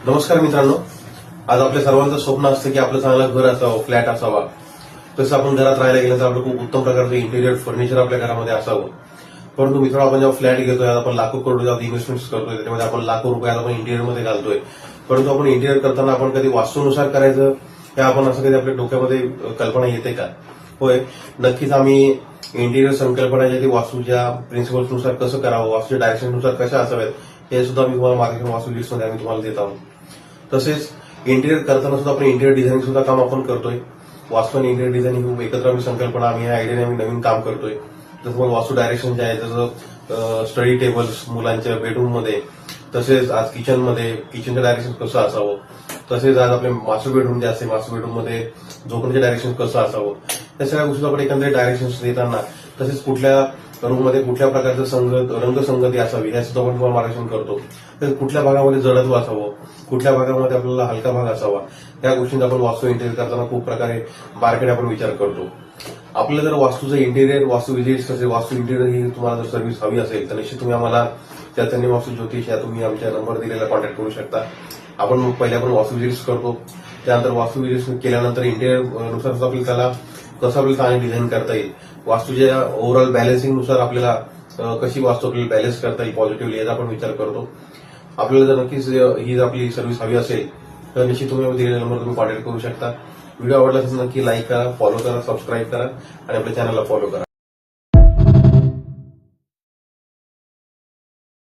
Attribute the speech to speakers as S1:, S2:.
S1: नमस्कार मित्रांनो, आज आपल्या सर्वांचं स्वप्न असतं की आपलं चांगलं घर असावं, फ्लॅट असावा. तसं आपण घरात राहायला गेलं तर आपलं खूप उत्तम प्रकारचं इंटिरियर फर्निचर आपल्या घरामध्ये असावं. परंतु मित्रांनो, आपण जेव्हा फ्लॅट घेतोय, आपण लाखो करोड इन्व्हेस्टमेंट करतोय, त्याच्यामध्ये आपण लाखो रुपये आपण इंटिरियरमध्ये घालतोय. परंतु आपण इंटिरियर करताना आपण कधी वास्तूनुसार करायचं हे आपण असं कधी आपल्या डोक्यामध्ये कल्पना येते का? होय, नक्कीच आम्ही इंटिरियर संकल्पना ज्या वास्तूच्या प्रिन्सिपल्सनुसार कसं करावं, वास्तूच्या डायरेक्शननुसार कशा असाव्यात, हे सुद्धा मी तुम्हाला मार्गदर्शन वास्तू लिस्टमध्ये आम्ही तुम्हाला देत आहोत. तसेच इंटिरियर करताना सुद्धा आपण इंटिरियर डिझाईनिंग सुद्धा काम आपण करतोय. वास्तू आणि इंटिरियर डिझाईनिंग एकत्र आम्ही संकल्पना आम्ही या आयडियाने आम्ही नवीन काम करतोय. जसं मग वास्तू डायरेक्शन जे आहे जसं स्टडी टेबल्स मुलांच्या बेडरूममध्ये, तसेच आज किचनचं डायरेक्शन कसं असावं, तसेच आज आपले मास्टर बेडरूम जे असते मास्टर बेडरूममध्ये झोपण्याचे डायरेक्शन कसं असावं, त्या सगळ्या गोष्टी आपण एकंदरीत डायरेक्शन्स देताना, तसेच कुठल्या रूममध्ये कुठल्या प्रकारचं रंगसंगती असावी हे सुद्धा आपण तुम्हाला मार्गदर्शन करतो. तर कुठल्या भागामध्ये जडत्व असावं, कुठल्या भागामध्ये आपल्याला हलका भाग असावा, या गोष्टींचा आपण वास्तू इंटिरियर करताना खूप प्रकारे बारकाईने आपण विचार करतो. आपल्याला जर वास्तूचं इंटिरियर, वास्तू विजिट्स असेल, वास्तू इंटिरियर ही तुम्हाला जर सर्व्हिस हवी असेल तर निश्चित तुम्ही आम्हाला चैतन्य वास्तू ज्योतिष या तुम्ही आमच्या नंबर दिलेला कॉन्टॅक्ट करू शकता. आपण आपण वास्तू विजिट्स करतो. त्यानंतर वास्तू विजिट्स केल्यानंतर इंटिरियर नुसार आपल्याला त्याला कसं आपल्याला चांगली डिझाईन करता येईल, वास्तूच्या ओव्हरऑल बॅलन्सिंगनुसार आपल्याला कशी वास्तू आपल्याला बॅलन्स करता येईल पॉझिटिव्हली याचा आपण विचार करतो. आपल्याला जर नक्कीच ही आपली सर्व्हिस हवी असेल तर निश्चित तुम्ही दिलेल्या नंबर तुम्ही कॉन्टॅक्ट करू शकता. व्हिडिओ आवडला असेल नक्की लाईक करा, फॉलो करा, सबस्क्राईब करा आणि आपल्या चॅनलला फॉलो करा.